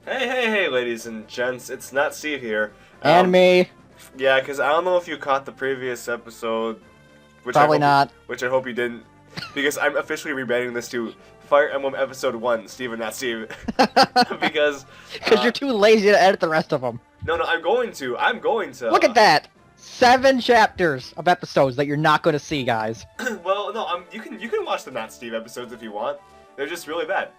Hey, ladies and gents, it's Notsteve here. And me. Yeah, because I don't know if you caught the previous episode, which Probably not. Which I hope you didn't, because I'm officially rebranding this to Fire Emblem Episode 1, Steve and not Steve. Because... Because you're too lazy to edit the rest of them. No, I'm going to. Look at that! 7 chapters of episodes that you're not going to see, guys. Well, no, you can watch the Not Steve episodes if you want. They're just really bad.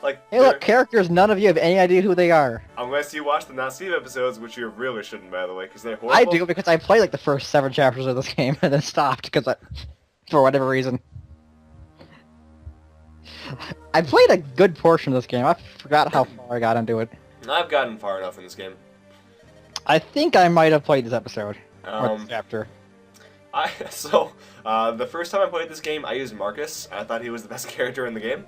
Like, hey, look, characters, none of you have any idea who they are. Unless you watch the Not Steve episodes, which you really shouldn't, by the way, because they're horrible. I do, because I played like the first 7 chapters of this game and then stopped, because for whatever reason. I played a good portion of this game. I forgot how far I got into it. I've gotten far enough in this game. I think I might have played this episode, or this chapter. The first time I played this game, I used Marcus. I thought he was the best character in the game.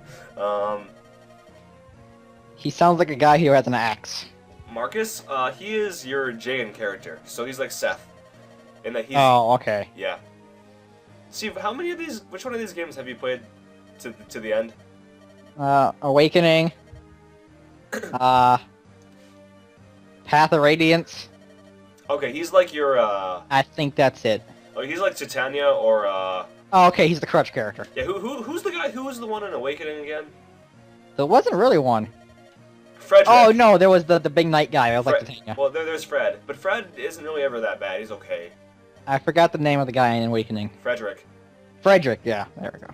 He sounds like a guy who has an axe. Marcus, he is your Jagan character, so he's like Seth. In that he's... Oh, okay. Yeah. Steve, which one of these games have you played to the end? Awakening. Path of Radiance. Okay, he's like your, I think that's it. Oh, he's like Titania or, Oh, okay, he's the crutch character. Yeah, who's the guy, who was the one in Awakening again? There wasn't really one. Frederick. Oh, no, there was the big knight guy. I was like Titania. Well, there's Fred. But Fred isn't really ever that bad. He's okay. I forgot the name of the guy in Awakening. Frederick. Frederick, yeah, there we go.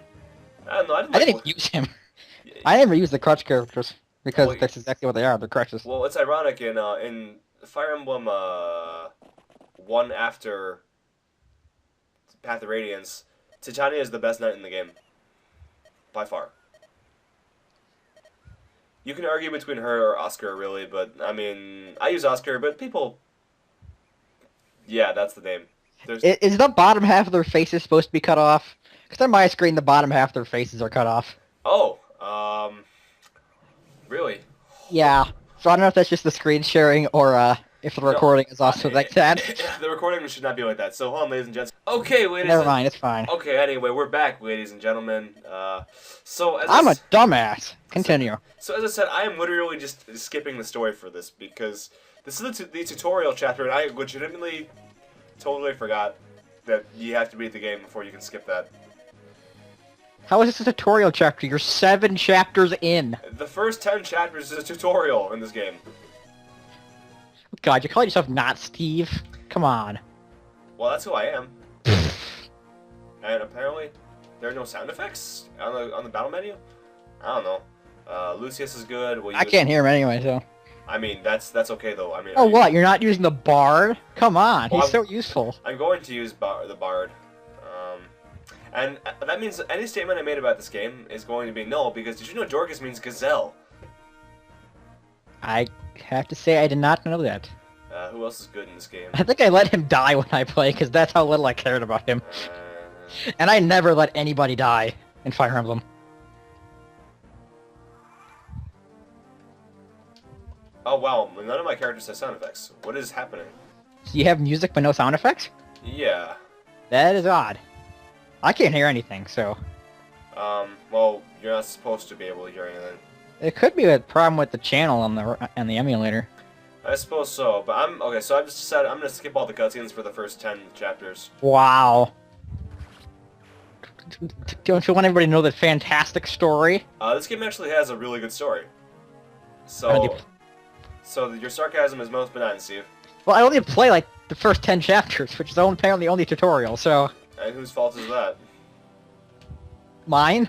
I don't know, I didn't use him. I never use the crutch characters, because Well, that's exactly what they are, they're crutches. Well, it's ironic, in Fire Emblem, 1 after Path of Radiance, Titania is the best knight in the game. By far. You can argue between her or Oscar, really, but, I mean, I use Oscar, but people... Yeah, that's the name. Is the bottom half of their faces supposed to be cut off? Because on my screen, the bottom half of their faces are cut off. Oh, really? Yeah. So I don't know if that's just the screen sharing, or if the recording is also like that. The recording should not be like that. So, hold on, ladies and gents. Okay, ladies Never mind, it's fine. Okay, anyway, we're back, ladies and gentlemen. I'm a dumbass. Continue. So, as I said, I am literally just skipping the story for this, because this is the tutorial chapter, and I legitimately totally forgot that you have to beat the game before you can skip that. How is this a tutorial chapter? You're 7 chapters in. The first 10 chapters is a tutorial in this game. God, you call yourself not Steve? Come on. Well, that's who I am. And apparently, there are no sound effects on the battle menu. I don't know. Lucius is good. I can't hear him anyway, so. I mean, that's okay though. I mean. Oh, what? You're not using the Bard? Come on, well, he's so useful. I'm going to use the Bard. And that means any statement I made about this game is going to be null, because did you know Dorcas means gazelle? I have to say I did not know that. Who else is good in this game? I think I let him die when I play, because that's how little I cared about him. And I never let anybody die in Fire Emblem. Oh wow, none of my characters have sound effects. What is happening? So you have music but no sound effects? Yeah. That is odd. I can't hear anything, so... Well, you're not supposed to be able to hear anything. It could be a problem with the channel on the emulator. I suppose so, but okay, so I've just decided I'm gonna skip all the cutscenes for the first 10 chapters. Wow. Don't you want everybody to know that fantastic story? This game actually has a really good story. So your sarcasm is most benign, Steve. Well, I only play, like, the first 10 chapters, which is apparently the only tutorial, so... And whose fault is that? Mine?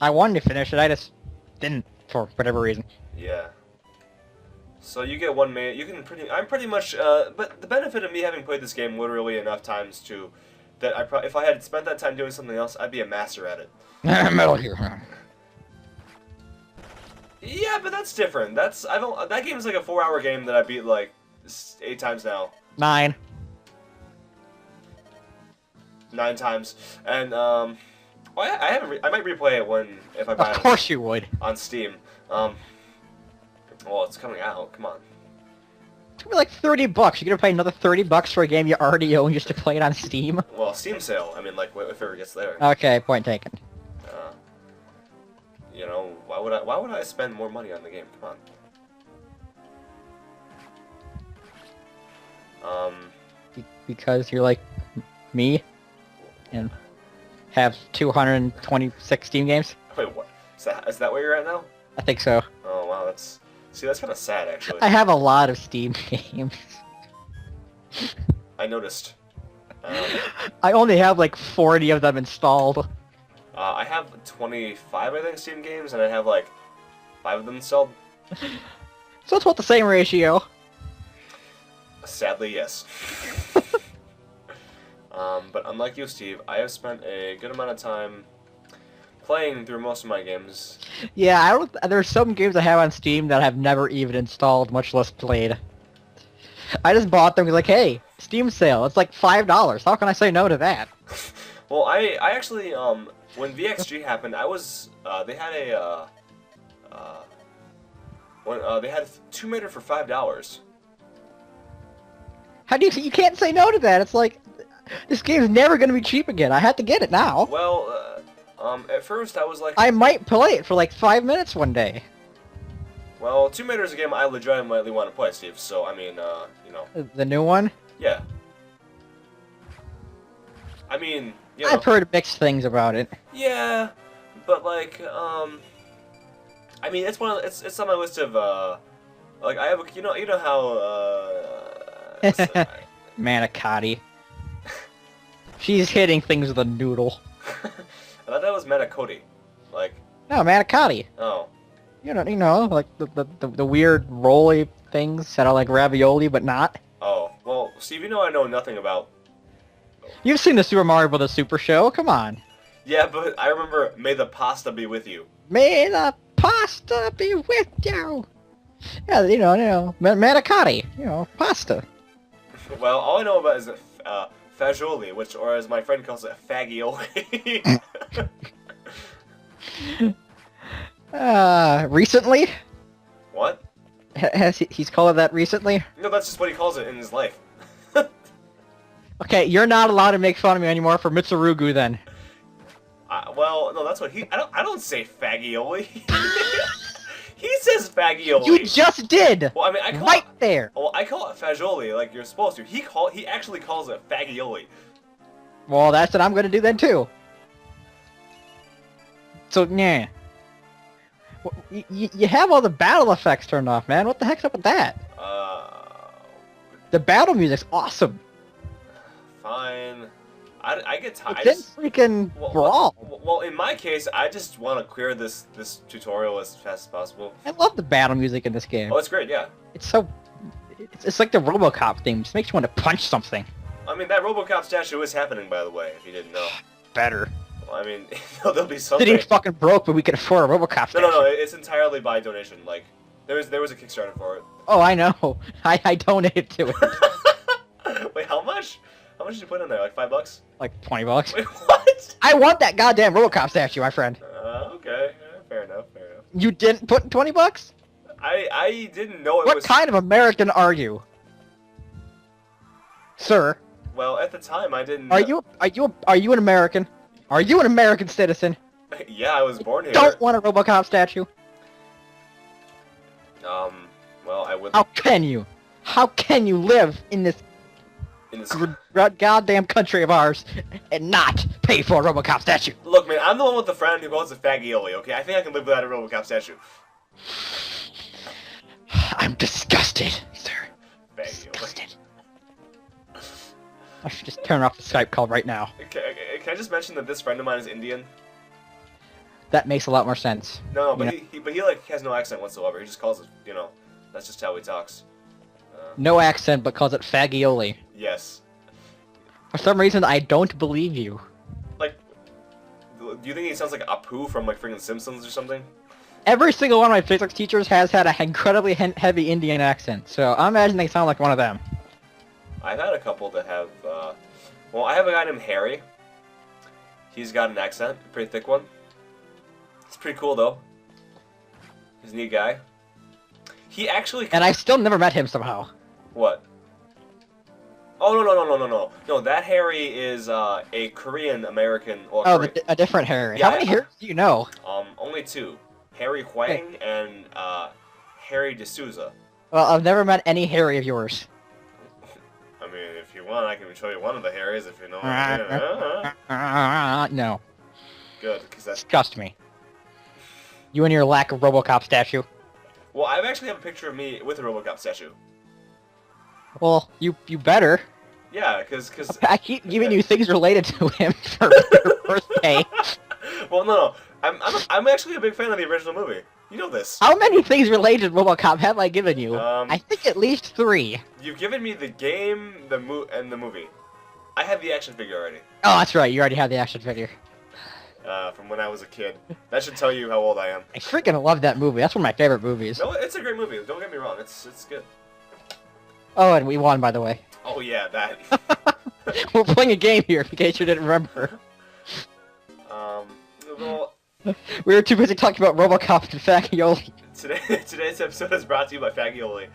I wanted to finish it, I just didn't, for whatever reason. Yeah. So you get 1 minute, I'm pretty much, but the benefit of me having played this game literally enough times that if I had spent that time doing something else, I'd be a master at it. Metal Gear. Yeah, but that's different. That game is like a 4-hour game that I beat like 8 times now. 9. 9 times, and well, I might replay it if I buy it. Of course you would. On Steam. Well, it's coming out. Come on. It's gonna be like $30. You're gonna pay another $30 for a game you already own just to play it on Steam? Well, Steam sale. I mean, like, if it ever gets there. Okay, point taken. Why would I spend more money on the game? Come on. Because you're like me and have 226 Steam games. Wait, what? Is that where you're at now? I think so. Oh wow, that's kind of sad actually. I have a lot of Steam games. I noticed. I only have like 40 of them installed. I have 25, I think, Steam games, and I have like 5 of them installed. So it's about the same ratio. Sadly, yes. But unlike you, Steve, I have spent a good amount of time playing through most of my games. Yeah, there's some games I have on Steam that I've never even installed, much less played. I just bought them like, hey, Steam sale, it's like $5. How can I say no to that? Well, I actually, when VXG happened, I was, they had they had Tomb Raider for $5. How do you can't say no to that? It's like, this game's never gonna be cheap again. I have to get it now. Well, at first I was like... I might play it for like 5 minutes one day. Well, Tomb Raider is a game I legitimately want to play, Steve, so, I mean, you know... The new one? Yeah. I mean, you know... I've heard mixed things about it. Yeah, but, like, I mean, it's it's on my list of, like, I have, you know how, Manicotti. She's hitting things with a noodle. I thought that was Manicotti. Like... No, Manicotti. Oh. You know, like the weird rolly things that are like ravioli, but not. Oh, well, Steve, you know I know nothing about... You've seen the Super Mario Bros. Super Show, come on. Yeah, but I remember, may the pasta be with you. May the pasta be with you. Yeah, you know, manicotti, pasta. Well, all I know about is fagioli, which, or as my friend calls it, fagioli. Recently? What? He's called it that recently? No, that's just what he calls it in his life. Okay, you're not allowed to make fun of me anymore for Mitsurugu then. Well, no, that's what he... I don't say fagioli. He says fagioli. You just did! Well, I mean, I call right it, there! Well, I call it fagioli like you're supposed to. He actually calls it fagioli. Well, that's what I'm gonna do then too. So, yeah. Well, you have all the battle effects turned off, man. What the heck's up with that? The battle music's awesome. Fine. I get tired. It's freaking brawl. Well, in my case, I just want to clear this tutorial as fast as possible. I love the battle music in this game. Oh, it's great, yeah. It's so... It's like the RoboCop theme. It just makes you want to punch something. I mean, that RoboCop statue is happening, by the way, if you didn't know. Better. Well, I mean, there'll be something... City's fucking broke, but we can afford a RoboCop statue. No, it's entirely by donation. Like, there was a Kickstarter for it. Oh, I know. I donated to it. Wait, how much? How much did you put in there? Like $5? Like $20. Wait, what? I want that goddamn RoboCop statue, my friend. Okay. Fair enough. You didn't put $20? I didn't know it what was... What kind of American are you? Sir. Well, at the time, I didn't... Are you an American? Are you an American citizen? Yeah, I was born here. Don't want a RoboCop statue? Well, I would... How can you? How can you live in this goddamn country of ours and not pay for a RoboCop statue? Look, man, I'm the one with the friend who calls it fagioli, okay? I think I can live without a RoboCop statue. I'm disgusted, sir. Fagioli. Disgusted. I should just turn off the Skype call right now. Can I just mention that this friend of mine is Indian? That makes a lot more sense. No, but he like has no accent whatsoever. He just calls it, that's just how he talks. No accent, but calls it fagioli. Yes. For some reason, I don't believe you. Like, do you think he sounds like Apu from like freaking Simpsons or something? Every single one of my physics teachers has had an incredibly heavy Indian accent, so I imagine they sound like one of them. I've had a couple that have, well, I have a guy named Harry. He's got an accent, a pretty thick one. It's pretty cool, though. He's a neat guy. He actually... And I still never met him somehow. What? Oh, no. No, that Harry is, a Korean-American... Oh, a different Harry. Yeah, How many Harrys do you know? Only 2. Harry Huang and Harry D'Souza. Well, I've never met any Harry of yours. I mean, if you want, I can show you one of the Harrys if you know what I mean. No. Good, because that's... Disgust me. You and your lack of RoboCop statue. Well, I actually have a picture of me with a RoboCop statue. Well, you better. Yeah, because... I keep giving you things related to him for your birthday. Well, no. I'm actually a big fan of the original movie. You know this. How many things related to RoboCop have I given you? I think at least 3. You've given me the game, and the movie. I have the action figure already. Oh, that's right. You already have the action figure. From when I was a kid. That should tell you how old I am. I freaking love that movie. That's one of my favorite movies. No, it's a great movie. Don't get me wrong. It's good. Oh, and we won, by the way. Oh, yeah, that. We're playing a game here, in case you didn't remember. Well... We were too busy talking about RoboCop and Fagioli. Today's episode is brought to you by Fagioli.